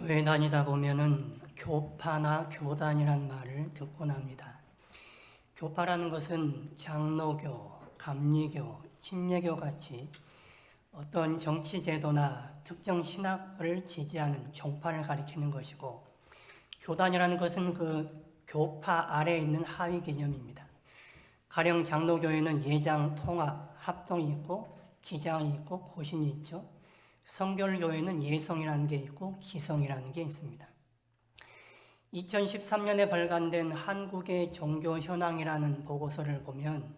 교회 다니다 보면은 교파나 교단이란 말을 듣곤 합니다. 교파라는 것은 장로교, 감리교, 침례교 같이 어떤 정치 제도나 특정 신학을 지지하는 종파를 가리키는 것이고, 교단이라는 것은 그 교파 아래에 있는 하위 개념입니다. 가령 장로교회는 예장, 통합, 합동이 있고 기장이 있고 고신이 있죠. 성결교회는 예성이라는 게 있고 기성이라는 게 있습니다. 2013년에 발간된 한국의 종교 현황이라는 보고서를 보면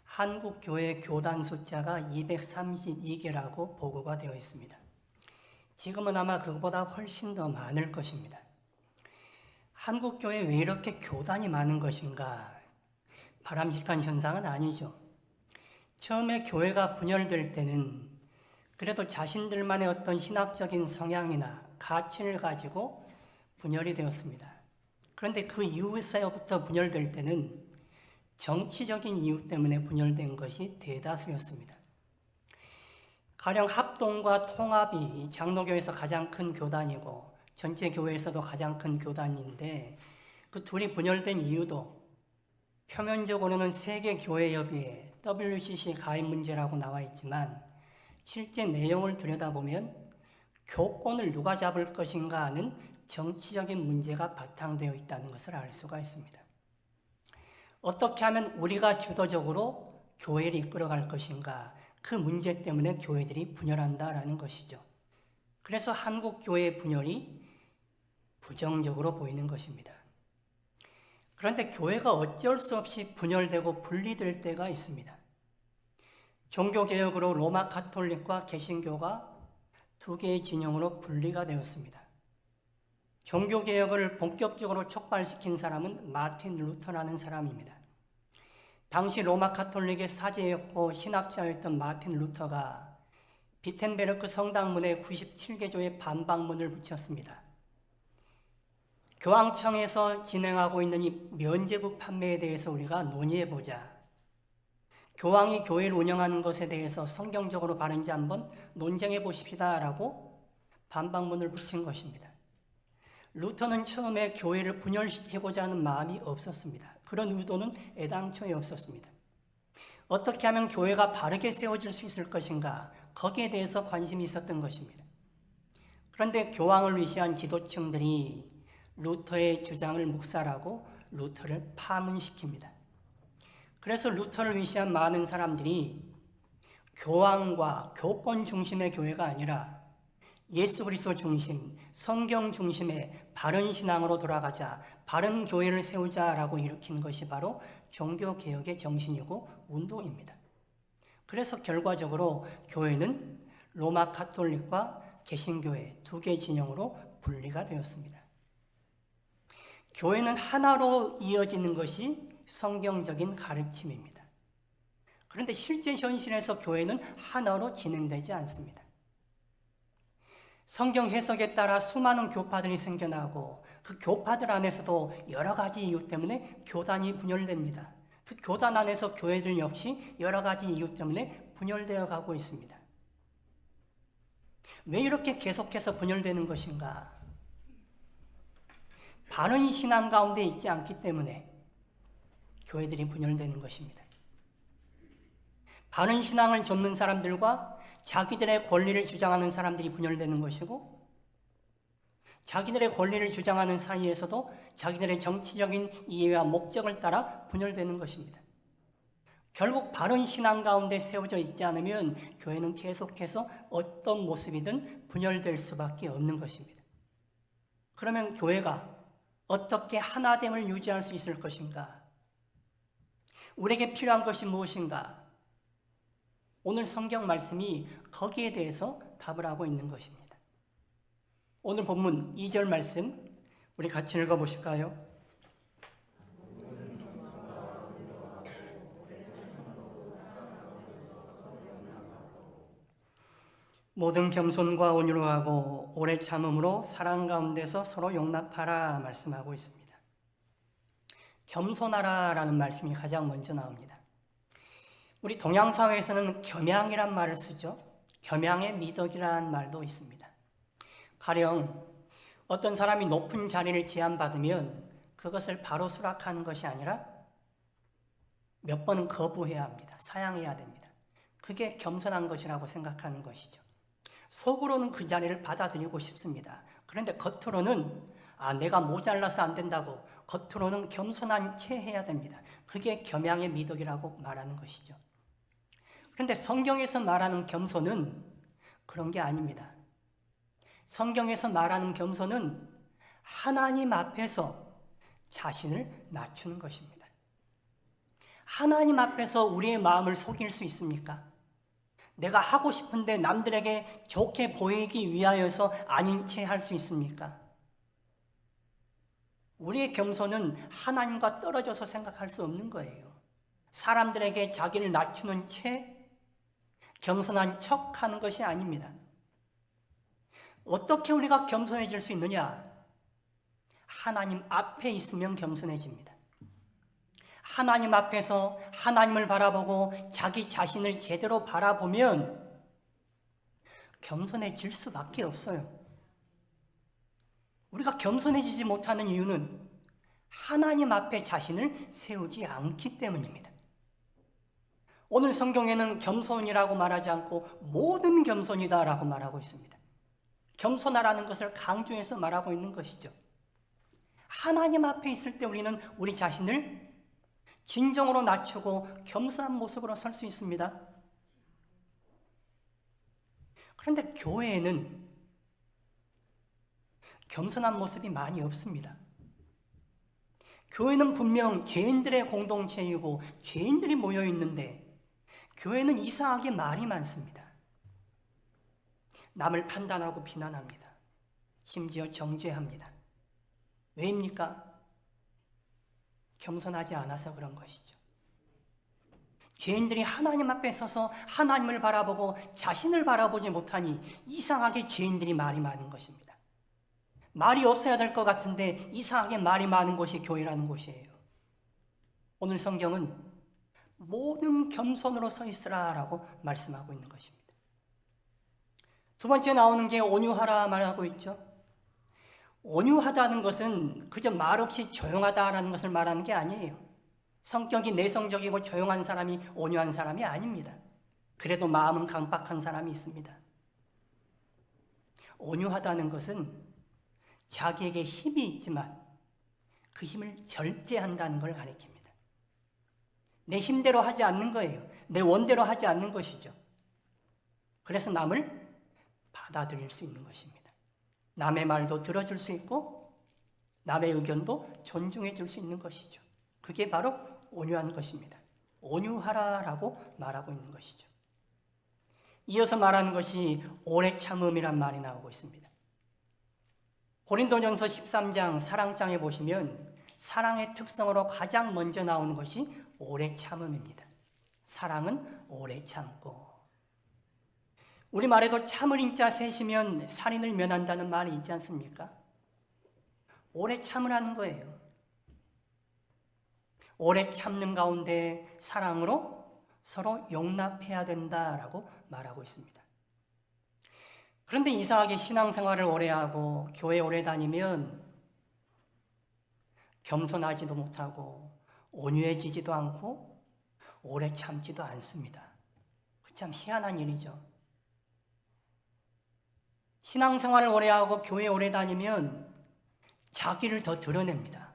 한국 교회 교단 숫자가 232개라고 보고가 되어 있습니다. 지금은 아마 그보다 훨씬 더 많을 것입니다. 한국 교회에 왜 이렇게 교단이 많은 것인가? 바람직한 현상은 아니죠. 처음에 교회가 분열될 때는 그래도 자신들만의 어떤 신학적인 성향이나 가치를 가지고 분열이 되었습니다. 그런데 그 이후에서부터 분열될 때는 정치적인 이유 때문에 분열된 것이 대다수였습니다. 가령 합동과 통합이 장로교에서 가장 큰 교단이고 전체 교회에서도 가장 큰 교단인데, 그 둘이 분열된 이유도 표면적으로는 세계교회협의회 WCC 가입 문제라고 나와 있지만 실제 내용을 들여다보면 교권을 누가 잡을 것인가 하는 정치적인 문제가 바탕되어 있다는 것을 알 수가 있습니다. 어떻게 하면 우리가 주도적으로 교회를 이끌어갈 것인가, 그 문제 때문에 교회들이 분열한다라는 것이죠. 그래서 한국 교회의 분열이 부정적으로 보이는 것입니다. 그런데 교회가 어쩔 수 없이 분열되고 분리될 때가 있습니다. 종교개혁으로 로마 가톨릭과 개신교가 두 개의 진영으로 분리가 되었습니다. 종교개혁을 본격적으로 촉발시킨 사람은 마틴 루터라는 사람입니다. 당시 로마 가톨릭의 사제였고 신학자였던 마틴 루터가 비텐베르크 성당문에 97개조의 반박문을 붙였습니다. 교황청에서 진행하고 있는 이 면죄부 판매에 대해서 우리가 논의해보자. 교황이 교회를 운영하는 것에 대해서 성경적으로 바른지 한번 논쟁해 보십시다 라고 반박문을 붙인 것입니다. 루터는 처음에 교회를 분열시키고자 하는 마음이 없었습니다. 그런 의도는 애당초에 없었습니다. 어떻게 하면 교회가 바르게 세워질 수 있을 것인가, 거기에 대해서 관심이 있었던 것입니다. 그런데 교황을 위시한 지도층들이 루터의 주장을 묵살하고 루터를 파문시킵니다. 그래서 루터를 위시한 많은 사람들이 교황과 교권 중심의 교회가 아니라 예수 그리스도 중심, 성경 중심의 바른 신앙으로 돌아가자, 바른 교회를 세우자라고 일으킨 것이 바로 종교개혁의 정신이고 운동입니다. 그래서 결과적으로 교회는 로마 가톨릭과 개신교회 두 개의 진영으로 분리가 되었습니다. 교회는 하나로 이어지는 것이 성경적인 가르침입니다. 그런데 실제 현실에서 교회는 하나로 진행되지 않습니다. 성경 해석에 따라 수많은 교파들이 생겨나고 그 교파들 안에서도 여러 가지 이유 때문에 교단이 분열됩니다. 그 교단 안에서 교회들 역시 여러 가지 이유 때문에 분열되어 가고 있습니다. 왜 이렇게 계속해서 분열되는 것인가? 바른 신앙 가운데 있지 않기 때문에 교회들이 분열되는 것입니다. 바른 신앙을 좇는 사람들과 자기들의 권리를 주장하는 사람들이 분열되는 것이고, 자기들의 권리를 주장하는 사이에서도 자기들의 정치적인 이해와 목적을 따라 분열되는 것입니다. 결국 바른 신앙 가운데 세워져 있지 않으면 교회는 계속해서 어떤 모습이든 분열될 수밖에 없는 것입니다. 그러면 교회가 어떻게 하나됨을 유지할 수 있을 것인가? 우리에게 필요한 것이 무엇인가? 오늘 성경 말씀이 거기에 대해서 답을 하고 있는 것입니다. 오늘 본문 2절 말씀 우리 같이 읽어보실까요? 모든 겸손과 온유로 하고 오래 참음으로 사랑 가운데서 서로 용납하라 말씀하고 있습니다. 겸손하라라는 말씀이 가장 먼저 나옵니다. 우리 동양사회에서는 겸양이란 말을 쓰죠. 겸양의 미덕이라는 말도 있습니다. 가령 어떤 사람이 높은 자리를 제안받으면 그것을 바로 수락하는 것이 아니라 몇 번은 거부해야 합니다. 사양해야 됩니다. 그게 겸손한 것이라고 생각하는 것이죠. 속으로는 그 자리를 받아들이고 싶습니다. 그런데 겉으로는 내가 모자라서 안 된다고 겉으로는 겸손한 채 해야 됩니다. 그게 겸양의 미덕이라고 말하는 것이죠. 그런데 성경에서 말하는 겸손은 그런 게 아닙니다. 성경에서 말하는 겸손은 하나님 앞에서 자신을 낮추는 것입니다. 하나님 앞에서 우리의 마음을 속일 수 있습니까? 내가 하고 싶은데 남들에게 좋게 보이기 위하여서 아닌 채 할 수 있습니까? 우리의 겸손은 하나님과 떨어져서 생각할 수 없는 거예요. 사람들에게 자기를 낮추는 채 겸손한 척 하는 것이 아닙니다. 어떻게 우리가 겸손해질 수 있느냐? 하나님 앞에 있으면 겸손해집니다. 하나님 앞에서 하나님을 바라보고 자기 자신을 제대로 바라보면 겸손해질 수밖에 없어요. 우리가 겸손해지지 못하는 이유는 하나님 앞에 자신을 세우지 않기 때문입니다. 오늘 성경에는 겸손이라고 말하지 않고 모든 겸손이다라고 말하고 있습니다. 겸손하라는 것을 강조해서 말하고 있는 것이죠. 하나님 앞에 있을 때 우리는 우리 자신을 진정으로 낮추고 겸손한 모습으로 설 수 있습니다. 그런데 교회에는 겸손한 모습이 많이 없습니다. 교회는 분명 죄인들의 공동체이고 죄인들이 모여 있는데 교회는 이상하게 말이 많습니다. 남을 판단하고 비난합니다. 심지어 정죄합니다. 왜입니까? 겸손하지 않아서 그런 것이죠. 죄인들이 하나님 앞에 서서 하나님을 바라보고 자신을 바라보지 못하니 이상하게 죄인들이 말이 많은 것입니다. 말이 없어야 될 것 같은데 이상하게 말이 많은 곳이 교회라는 곳이에요. 오늘 성경은 모든 겸손으로 서 있으라라고 말씀하고 있는 것입니다. 두 번째 나오는 게 온유하라 말하고 있죠. 온유하다는 것은 그저 말없이 조용하다라는 것을 말하는 게 아니에요. 성격이 내성적이고 조용한 사람이 온유한 사람이 아닙니다. 그래도 마음은 강박한 사람이 있습니다. 온유하다는 것은 자기에게 힘이 있지만 그 힘을 절제한다는 걸 가리킵니다. 내 힘대로 하지 않는 거예요. 내 원대로 하지 않는 것이죠. 그래서 남을 받아들일 수 있는 것입니다. 남의 말도 들어줄 수 있고 남의 의견도 존중해 줄 수 있는 것이죠. 그게 바로 온유한 것입니다. 온유하라라고 말하고 있는 것이죠. 이어서 말하는 것이 오래 참음이란 말이 나오고 있습니다. 고린도전서 13장 사랑장에 보시면 사랑의 특성으로 가장 먼저 나오는 것이 오래 참음입니다. 사랑은 오래 참고. 우리말에도 참을 인자 셋이면 살인을 면한다는 말이 있지 않습니까? 오래 참으라는 거예요. 오래 참는 가운데 사랑으로 서로 용납해야 된다라고 말하고 있습니다. 그런데 이상하게 신앙생활을 오래 하고 교회 오래 다니면 겸손하지도 못하고 온유해지지도 않고 오래 참지도 않습니다. 참 희한한 일이죠. 신앙생활을 오래 하고 교회 오래 다니면 자기를 더 드러냅니다.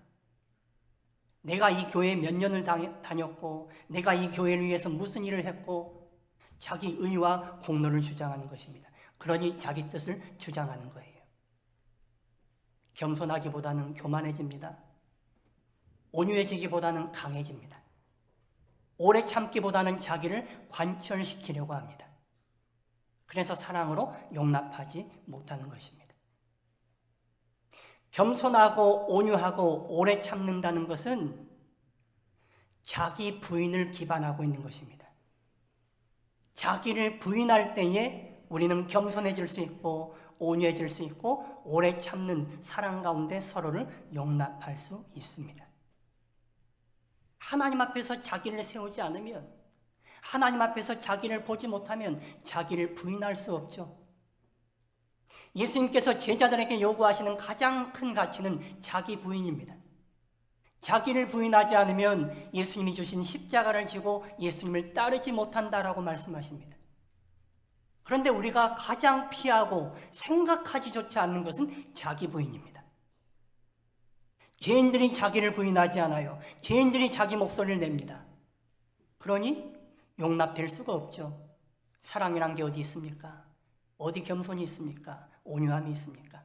내가 이 교회에 몇 년을 다녔고 내가 이 교회를 위해서 무슨 일을 했고 자기 의와 공로를 주장하는 것입니다. 그러니 자기 뜻을 주장하는 거예요. 겸손하기보다는 교만해집니다. 온유해지기보다는 강해집니다. 오래 참기보다는 자기를 관철시키려고 합니다. 그래서 사랑으로 용납하지 못하는 것입니다. 겸손하고 온유하고 오래 참는다는 것은 자기 부인을 기반하고 있는 것입니다. 자기를 부인할 때에 우리는 겸손해질 수 있고 온유해질 수 있고 오래 참는 사랑 가운데 서로를 용납할 수 있습니다. 하나님 앞에서 자기를 세우지 않으면, 하나님 앞에서 자기를 보지 못하면 자기를 부인할 수 없죠. 예수님께서 제자들에게 요구하시는 가장 큰 가치는 자기 부인입니다. 자기를 부인하지 않으면 예수님이 주신 십자가를 지고 예수님을 따르지 못한다라고 말씀하십니다. 그런데 우리가 가장 피하고 생각하지조차 않는 것은 자기 부인입니다. 죄인들이 자기를 부인하지 않아요. 죄인들이 자기 목소리를 냅니다. 그러니 용납될 수가 없죠. 사랑이란 게 어디 있습니까? 어디 겸손이 있습니까? 온유함이 있습니까?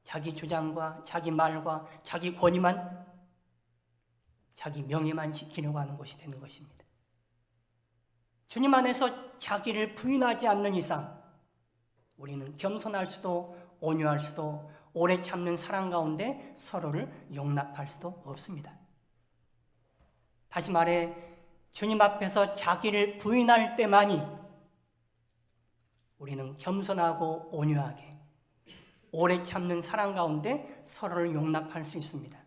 자기 주장과 자기 말과 자기 권위만, 자기 명예만 지키려고 하는 것이 되는 것입니다. 주님 안에서 자기를 부인하지 않는 이상 우리는 겸손할 수도 온유할 수도 오래 참는 사랑 가운데 서로를 용납할 수도 없습니다. 다시 말해 주님 앞에서 자기를 부인할 때만이 우리는 겸손하고 온유하게 오래 참는 사랑 가운데 서로를 용납할 수 있습니다.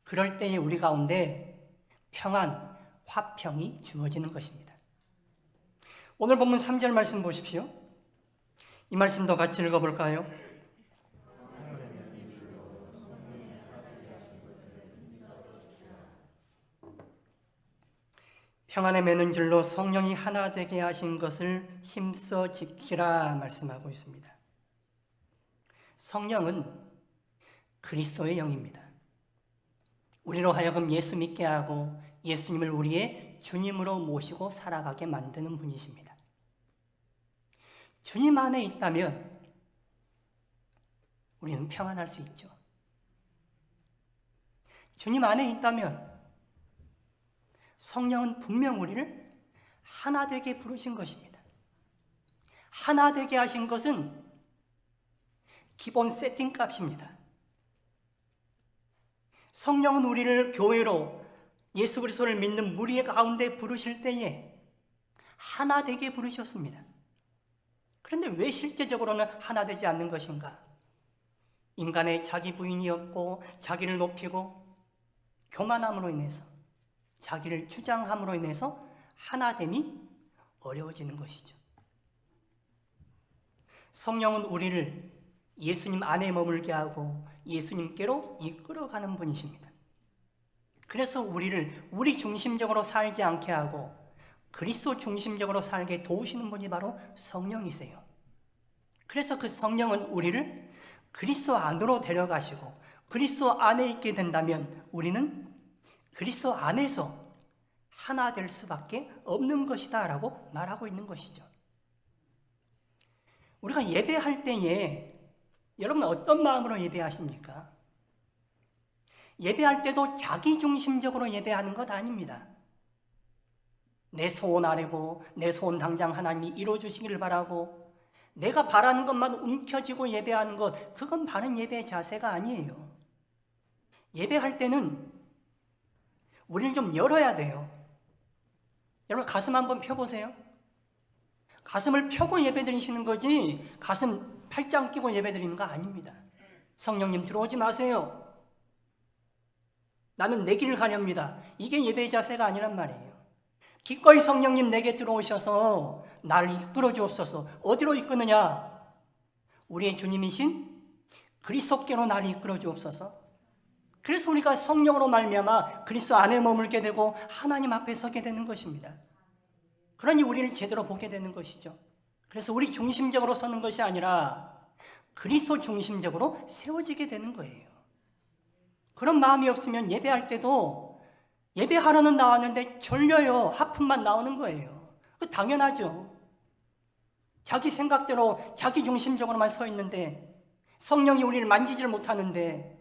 그럴 때에 우리 가운데 평안, 화평이 주어지는 것입니다. 오늘 본문 3절 말씀 보십시오. 이 말씀도 같이 읽어볼까요? 평안에 매는 줄로 성령이 하나 되게 하신 것을 힘써 지키라 말씀하고 있습니다. 성령은 그리스도의 영입니다. 우리로 하여금 예수 믿게 하고 예수님을 우리의 주님으로 모시고 살아가게 만드는 분이십니다. 주님 안에 있다면 우리는 평안할 수 있죠. 주님 안에 있다면 성령은 분명 우리를 하나 되게 부르신 것입니다. 하나 되게 하신 것은 기본 세팅 값입니다. 성령은 우리를 교회로 예수 그리스도를 믿는 무리 가운데 부르실 때에 하나 되게 부르셨습니다. 그런데 왜 실제적으로는 하나 되지 않는 것인가? 인간의 자기 부인이 없고 자기를 높이고 교만함으로 인해서 자기를 주장함으로 인해서 하나됨이 어려워지는 것이죠. 성령은 우리를 예수님 안에 머물게 하고 예수님께로 이끌어가는 분이십니다. 그래서 우리를 우리 중심적으로 살지 않게 하고 그리스도 중심적으로 살게 도우시는 분이 바로 성령이세요. 그래서 그 성령은 우리를 그리스도 안으로 데려가시고 그리스도 안에 있게 된다면 우리는 그리스도 안에서 하나 될 수밖에 없는 것이다 라고 말하고 있는 것이죠. 우리가 예배할 때에 여러분 어떤 마음으로 예배하십니까? 예배할 때도 자기 중심적으로 예배하는 것 아닙니다. 내 소원 아래고 내 소원 당장 하나님이 이루어주시기를 바라고 내가 바라는 것만 움켜쥐고 예배하는 것, 그건 바른 예배의 자세가 아니에요. 예배할 때는 우리를 좀 열어야 돼요. 여러분 가슴 한번 펴보세요. 가슴을 펴고 예배드리시는 거지 가슴 팔짱 끼고 예배드리는 거 아닙니다. 성령님 들어오지 마세요. 나는 내 길을 가렵니다. 이게 예배의 자세가 아니란 말이에요. 기꺼이 성령님 내게 들어오셔서 나를 이끌어 주옵소서. 어디로 이끄느냐? 우리의 주님이신 그리스도께로 나를 이끌어 주옵소서. 그래서 우리가 성령으로 말미암아 그리스도 안에 머물게 되고 하나님 앞에 서게 되는 것입니다. 그러니 우리를 제대로 보게 되는 것이죠. 그래서 우리 중심적으로 서는 것이 아니라 그리스도 중심적으로 세워지게 되는 거예요. 그런 마음이 없으면 예배할 때도 예배하러는 나왔는데 졸려요. 하품만 나오는 거예요. 당연하죠. 자기 생각대로 자기 중심적으로만 서 있는데 성령이 우리를 만지지를 못하는데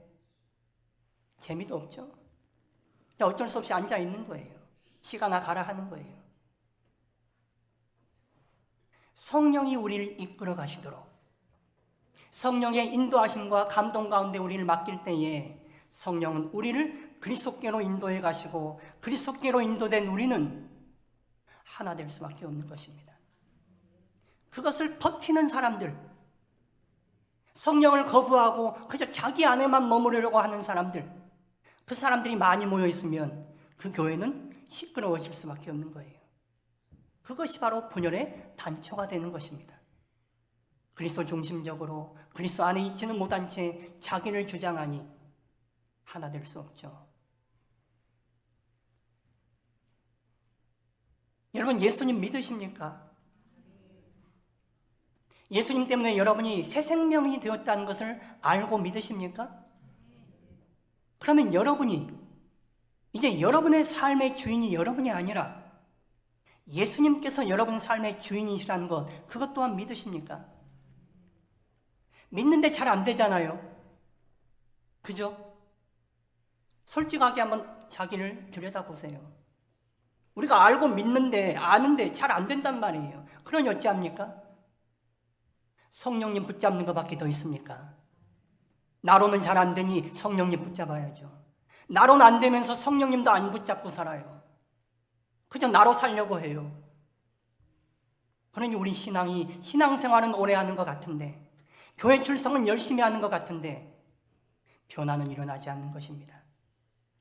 재미도 없죠. 어쩔 수 없이 앉아 있는 거예요. 시간아 가라 하는 거예요. 성령이 우리를 이끌어 가시도록 성령의 인도하심과 감동 가운데 우리를 맡길 때에 성령은 우리를 그리스도께로 인도해 가시고 그리스도께로 인도된 우리는 하나 될 수밖에 없는 것입니다. 그것을 버티는 사람들, 성령을 거부하고 그저 자기 안에만 머무르려고 하는 사람들, 그 사람들이 많이 모여 있으면 그 교회는 시끄러워질 수밖에 없는 거예요. 그것이 바로 분열의 단초가 되는 것입니다. 그리스도 중심적으로 그리스도 안에 있지는 못한 채 자기를 주장하니 하나 될 수 없죠. 여러분, 예수님 믿으십니까? 예수님 때문에 여러분이 새 생명이 되었다는 것을 알고 믿으십니까? 그러면 여러분이 이제 여러분의 삶의 주인이 여러분이 아니라 예수님께서 여러분 삶의 주인이시라는 것, 그것 또한 믿으십니까? 믿는데 잘 안 되잖아요. 그죠? 솔직하게 한번 자기를 들여다보세요. 우리가 알고 믿는데 아는데 잘 안 된단 말이에요. 그러니 어찌합니까? 성령님 붙잡는 것밖에 더 있습니까? 나로는 잘 안 되니 성령님 붙잡아야죠. 나로는 안 되면서 성령님도 안 붙잡고 살아요. 그저 나로 살려고 해요. 그러니 우리 신앙생활은 오래 하는 것 같은데, 교회 출석은 열심히 하는 것 같은데 변화는 일어나지 않는 것입니다.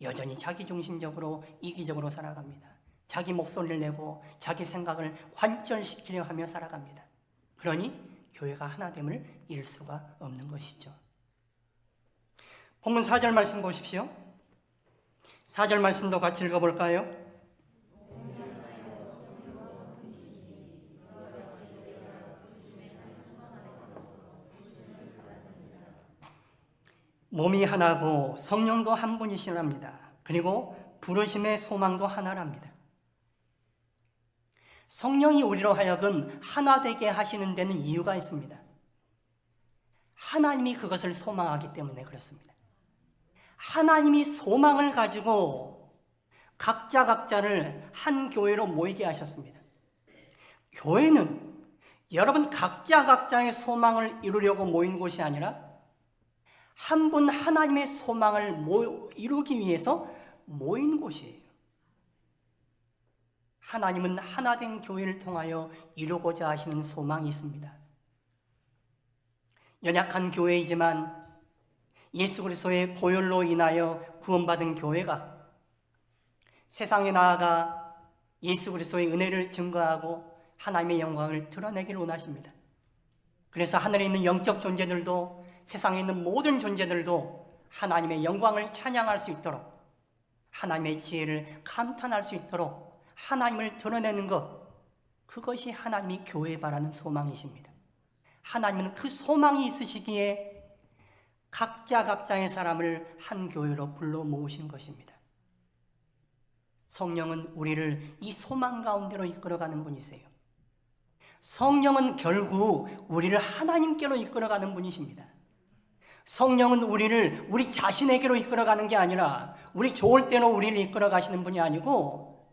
여전히 자기중심적으로 이기적으로 살아갑니다. 자기 목소리를 내고 자기 생각을 관철시키려 하며 살아갑니다. 그러니 교회가 하나됨을 잃을 수가 없는 것이죠. 본문 4절 말씀 보십시오. 4절 말씀도 같이 읽어볼까요? 몸이 하나고 성령도 한 분이시랍니다. 그리고 부르심의 소망도 하나랍니다. 성령이 우리로 하여금 하나 되게 하시는 데는 이유가 있습니다. 하나님이 그것을 소망하기 때문에 그렇습니다. 하나님이 소망을 가지고 각자를 한 교회로 모이게 하셨습니다. 교회는 여러분 각자의 소망을 이루려고 모인 곳이 아니라 한 분 하나님의 소망을 이루기 위해서 모인 곳이에요. 하나님은 하나된 교회를 통하여 이루고자 하시는 소망이 있습니다. 연약한 교회이지만 예수 그리스도의 보혈로 인하여 구원받은 교회가 세상에 나아가 예수 그리스도의 은혜를 증거하고 하나님의 영광을 드러내기를 원하십니다. 그래서 하늘에 있는 영적 존재들도 세상에 있는 모든 존재들도 하나님의 영광을 찬양할 수 있도록, 하나님의 지혜를 감탄할 수 있도록 하나님을 드러내는 것, 그것이 하나님이 교회에 바라는 소망이십니다. 하나님은 그 소망이 있으시기에 각자의 사람을 한 교회로 불러 모으신 것입니다. 성령은 우리를 이 소망 가운데로 이끌어가는 분이세요. 성령은 결국 우리를 하나님께로 이끌어가는 분이십니다. 성령은 우리를 우리 자신에게로 이끌어가는 게 아니라 우리 좋을 때로 우리를 이끌어가시는 분이 아니고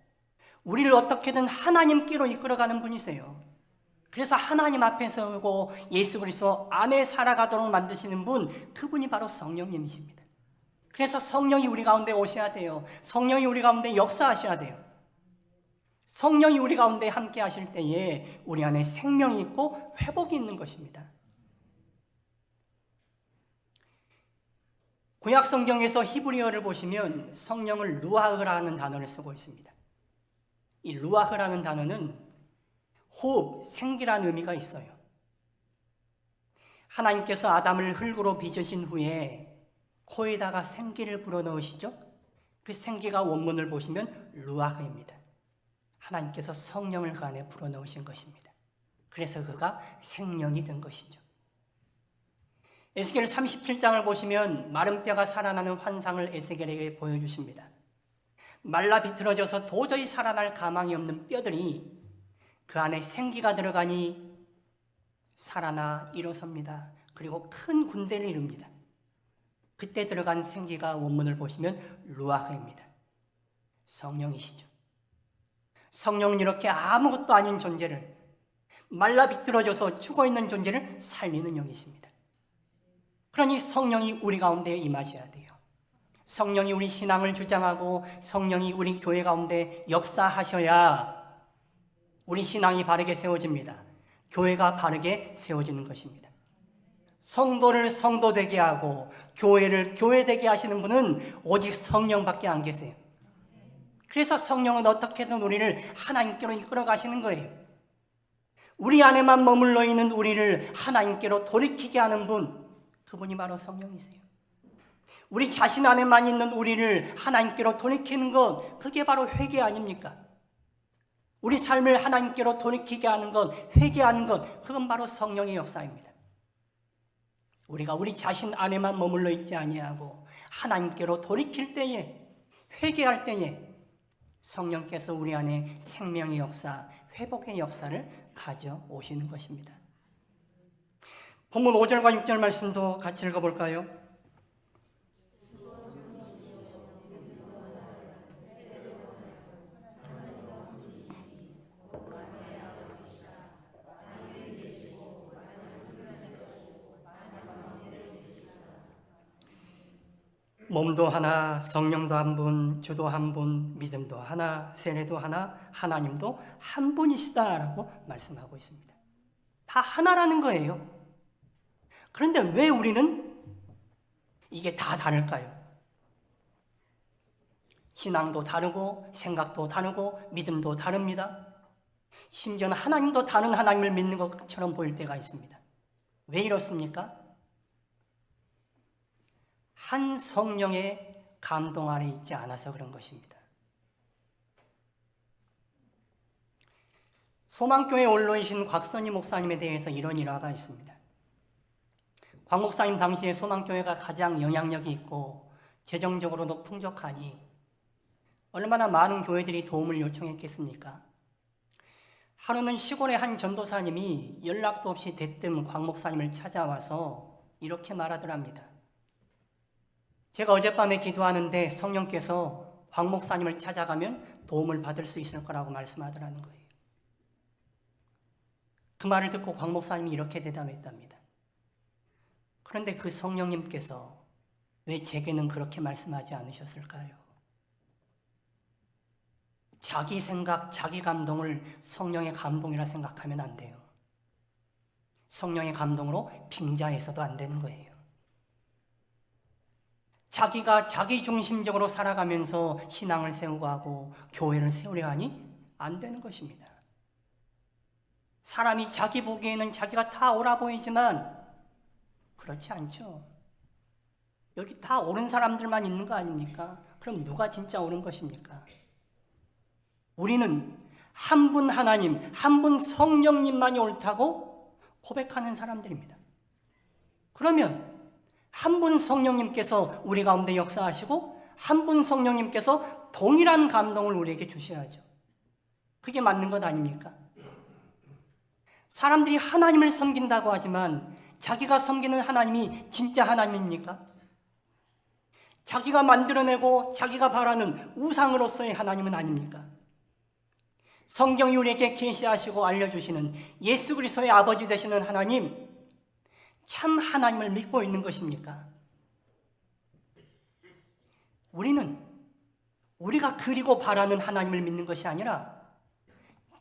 우리를 어떻게든 하나님께로 이끌어가는 분이세요. 그래서 하나님 앞에 서고 예수 그리스도 안에 살아가도록 만드시는 분, 그분이 바로 성령님이십니다. 그래서 성령이 우리 가운데 오셔야 돼요. 성령이 우리 가운데 역사하셔야 돼요. 성령이 우리 가운데 함께 하실 때에 우리 안에 생명이 있고 회복이 있는 것입니다. 구약 성경에서 히브리어를 보시면 성령을 루아흐라는 단어를 쓰고 있습니다. 이 루아흐라는 단어는 호흡, 생기라는 의미가 있어요. 하나님께서 아담을 흙으로 빚으신 후에 코에다가 생기를 불어넣으시죠. 그 생기가 원문을 보시면 루아흐입니다. 하나님께서 성령을 그 안에 불어넣으신 것입니다. 그래서 그가 생명이 된 것이죠. 에스겔 37장을 보시면 마른 뼈가 살아나는 환상을 에스겔에게 보여주십니다. 말라 비틀어져서 도저히 살아날 가망이 없는 뼈들이 그 안에 생기가 들어가니 살아나 일어섭니다. 그리고 큰 군대를 이룹니다. 그때 들어간 생기가 원문을 보시면 루아흐입니다. 성령이시죠. 성령은 이렇게 아무것도 아닌 존재를, 말라 비틀어져서 죽어있는 존재를 살리는 영이십니다. 그러니 성령이 우리 가운데 임하셔야 돼요. 성령이 우리 신앙을 주장하고 성령이 우리 교회 가운데 역사하셔야 우리 신앙이 바르게 세워집니다. 교회가 바르게 세워지는 것입니다. 성도를 성도되게 하고 교회를 교회되게 하시는 분은 오직 성령밖에 안 계세요. 그래서 성령은 어떻게든 우리를 하나님께로 이끌어 가시는 거예요. 우리 안에만 머물러 있는 우리를 하나님께로 돌이키게 하는 분, 그분이 바로 성령이세요. 우리 자신 안에만 있는 우리를 하나님께로 돌이키는 것, 그게 바로 회개 아닙니까? 우리 삶을 하나님께로 돌이키게 하는 것, 회개하는 것, 그건 바로 성령의 역사입니다. 우리가 우리 자신 안에만 머물러 있지 아니하고 하나님께로 돌이킬 때에, 회개할 때에 성령께서 우리 안에 생명의 역사, 회복의 역사를 가져오시는 것입니다. 본문 5절과 6절 말씀도 같이 읽어볼까요? 몸도 하나, 성령도 한 분, 주도 한 분, 믿음도 하나, 세례도 하나, 하나님도 한 분이시다라고 말씀하고 있습니다. 다 하나라는 거예요. 그런데 왜 우리는 이게 다 다를까요? 신앙도 다르고 생각도 다르고 믿음도 다릅니다. 심지어는 하나님도 다른 하나님을 믿는 것처럼 보일 때가 있습니다. 왜 이렇습니까? 한 성령의 감동 아래 있지 않아서 그런 것입니다. 소망교회 원로이신 곽선희 목사님에 대해서 이런 일화가 있습니다. 곽 목사님 당시에 소망교회가 가장 영향력이 있고 재정적으로도 풍족하니 얼마나 많은 교회들이 도움을 요청했겠습니까? 하루는 시골의 한 전도사님이 연락도 없이 대뜸 곽 목사님을 찾아와서 이렇게 말하더랍니다. 제가 어젯밤에 기도하는데 성령께서 곽 목사님을 찾아가면 도움을 받을 수 있을 거라고 말씀하더라는 거예요. 그 말을 듣고 곽 목사님이 이렇게 대답했답니다. 그런데 그 성령님께서 왜 제게는 그렇게 말씀하지 않으셨을까요? 자기 생각, 자기 감동을 성령의 감동이라 생각하면 안 돼요. 성령의 감동으로 빙자해서도 안 되는 거예요. 자기가 자기중심적으로 살아가면서 신앙을 세우고 하고 교회를 세우려 하니 안 되는 것입니다. 사람이 자기 보기에는 자기가 다 옳아 보이지만 그렇지 않죠. 여기 다 옳은 사람들만 있는 거 아닙니까? 그럼 누가 진짜 옳은 것입니까? 우리는 한 분 하나님, 한 분 성령님만이 옳다고 고백하는 사람들입니다. 그러면 한 분 성령님께서 우리 가운데 역사하시고 한 분 성령님께서 동일한 감동을 우리에게 주셔야죠. 그게 맞는 것 아닙니까? 사람들이 하나님을 섬긴다고 하지만 자기가 섬기는 하나님이 진짜 하나님입니까? 자기가 만들어내고 자기가 바라는 우상으로서의 하나님은 아닙니까? 성경이 우리에게 계시하시고 알려주시는 예수 그리스도의 아버지 되시는 하나님, 참 하나님을 믿고 있는 것입니까? 우리는 우리가 그리고 바라는 하나님을 믿는 것이 아니라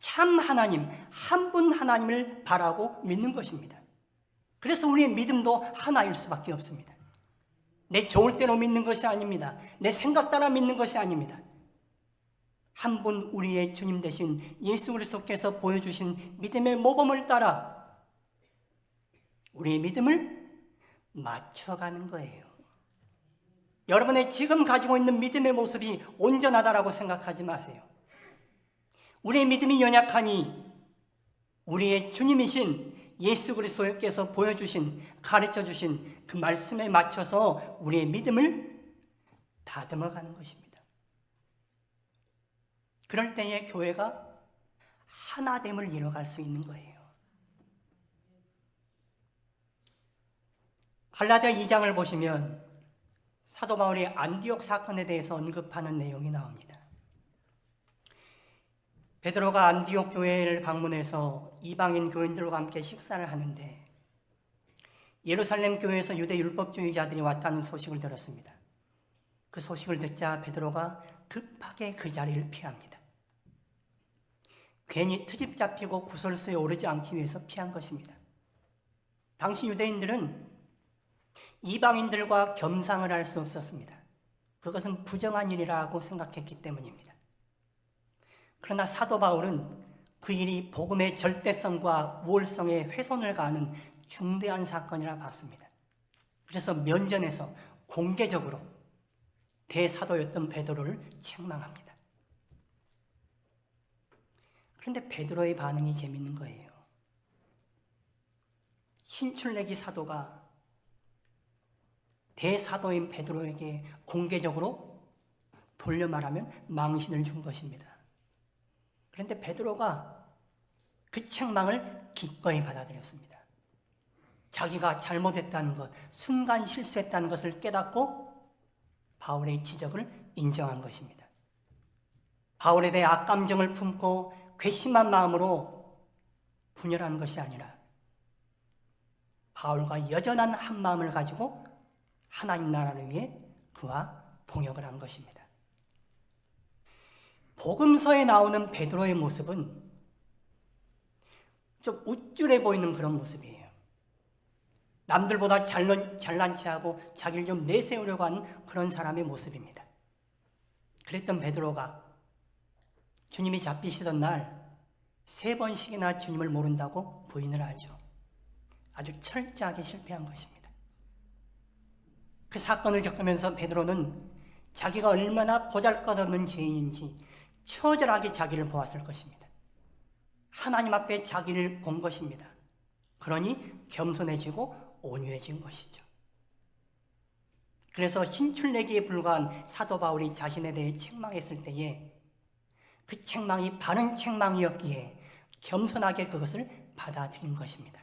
참 하나님, 한 분 하나님을 바라고 믿는 것입니다. 그래서 우리의 믿음도 하나일 수밖에 없습니다. 내 좋을 대로 믿는 것이 아닙니다. 내 생각 따라 믿는 것이 아닙니다. 한 분 우리의 주님 되신 예수 그리스도께서 보여주신 믿음의 모범을 따라 우리의 믿음을 맞춰가는 거예요. 여러분의 지금 가지고 있는 믿음의 모습이 온전하다라고 생각하지 마세요. 우리의 믿음이 연약하니 우리의 주님이신 예수 그리스도께서 보여주신, 가르쳐주신 그 말씀에 맞춰서 우리의 믿음을 다듬어가는 것입니다. 그럴 때에 교회가 하나됨을 이뤄갈 수 있는 거예요. 갈라디아 2장을 보시면 사도 바울이 안디옥 사건에 대해서 언급하는 내용이 나옵니다. 베드로가 안디옥 교회를 방문해서 이방인 교인들과 함께 식사를 하는데 예루살렘 교회에서 유대 율법주의자들이 왔다는 소식을 들었습니다. 그 소식을 듣자 베드로가 급하게 그 자리를 피합니다. 괜히 트집 잡히고 구설수에 오르지 않기 위해서 피한 것입니다. 당시 유대인들은 이방인들과 겸상을 할 수 없었습니다. 그것은 부정한 일이라고 생각했기 때문입니다. 그러나 사도 바울은 그 일이 복음의 절대성과 우월성에 훼손을 가하는 중대한 사건이라 봤습니다. 그래서 면전에서 공개적으로 대사도였던 베드로를 책망합니다. 그런데 베드로의 반응이 재밌는 거예요. 신출내기 사도가 대사도인 베드로에게 공개적으로 돌려 말하면 망신을 준 것입니다. 그런데 베드로가 그 책망을 기꺼이 받아들였습니다. 자기가 잘못했다는 것, 순간 실수했다는 것을 깨닫고 바울의 지적을 인정한 것입니다. 바울에 대해 악감정을 품고 괘씸한 마음으로 분열한 것이 아니라 바울과 여전한 한 마음을 가지고 하나님 나라를 위해 그와 동역을 한 것입니다. 복음서에 나오는 베드로의 모습은 좀 우쭐해 보이는 그런 모습이에요. 남들보다 잘난 체하고 자기를 좀 내세우려고 하는 그런 사람의 모습입니다. 그랬던 베드로가 주님이 잡히시던 날 3번씩이나 주님을 모른다고 부인을 하죠. 아주 철저하게 실패한 것입니다. 그 사건을 겪으면서 베드로는 자기가 얼마나 보잘것없는 죄인인지 처절하게 자기를 보았을 것입니다. 하나님 앞에 자기를 본 것입니다. 그러니 겸손해지고 온유해진 것이죠. 그래서 신출내기에 불과한 사도 바울이 자신에 대해 책망했을 때에 그 책망이 바른 책망이었기에 겸손하게 그것을 받아들인 것입니다.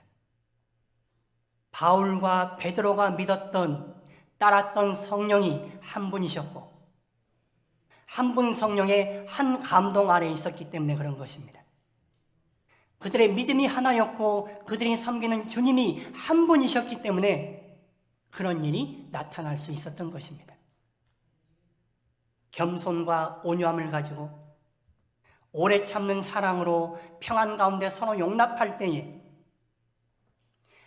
바울과 베드로가 믿었던, 따랐던 성령이 한 분이셨고 한 분 성령의 한 감동 아래에 있었기 때문에 그런 것입니다. 그들의 믿음이 하나였고 그들이 섬기는 주님이 한 분이셨기 때문에 그런 일이 나타날 수 있었던 것입니다. 겸손과 온유함을 가지고 오래 참는 사랑으로 평안 가운데 서로 용납할 때에,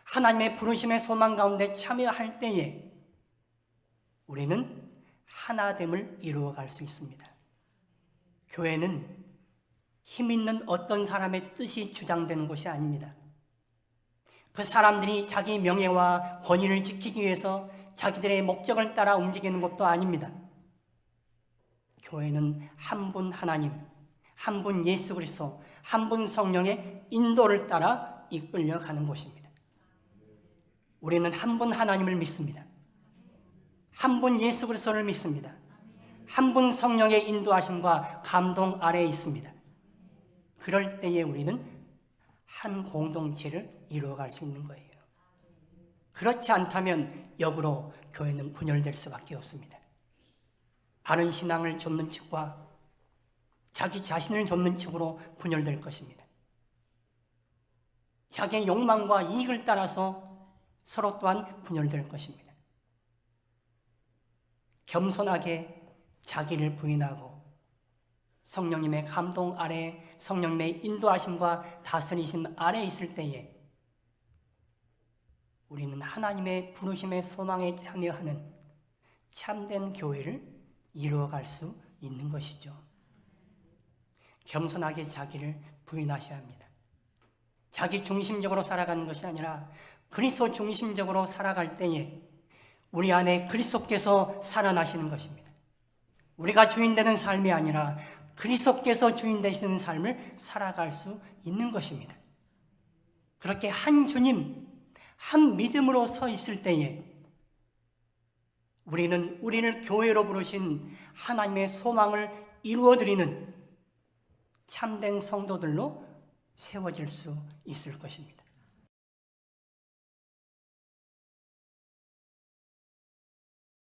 하나님의 부르심의 소망 가운데 참여할 때에 우리는 하나됨을 이루어갈 수 있습니다. 교회는 힘 있는 어떤 사람의 뜻이 주장되는 곳이 아닙니다. 그 사람들이 자기 명예와 권위를 지키기 위해서 자기들의 목적을 따라 움직이는 것도 아닙니다. 교회는 한 분 하나님, 한 분 예수 그리스도, 한 분 성령의 인도를 따라 이끌려가는 곳입니다. 우리는 한 분 하나님을 믿습니다. 한 분 예수 그리스도를 믿습니다. 한 분 성령의 인도하심과 감동 아래에 있습니다. 그럴 때에 우리는 한 공동체를 이루어갈 수 있는 거예요. 그렇지 않다면 역으로 교회는 분열될 수밖에 없습니다. 바른 신앙을 좇는 측과 자기 자신을 좇는 측으로 분열될 것입니다. 자기의 욕망과 이익을 따라서 서로 또한 분열될 것입니다. 겸손하게 자기를 부인하고 성령님의 감동 아래, 성령님의 인도하심과 다스리심 아래 있을 때에 우리는 하나님의 부르심의 소망에 참여하는 참된 교회를 이루어갈 수 있는 것이죠. 겸손하게 자기를 부인하셔야 합니다. 자기 중심적으로 살아가는 것이 아니라 그리스도 중심적으로 살아갈 때에 우리 안에 그리스도께서 살아나시는 것입니다. 우리가 주인 되는 삶이 아니라 그리스도께서 주인 되시는 삶을 살아갈 수 있는 것입니다. 그렇게 한 주님, 한 믿음으로 서 있을 때에 우리는 우리를 교회로 부르신 하나님의 소망을 이루어드리는 참된 성도들로 세워질 수 있을 것입니다.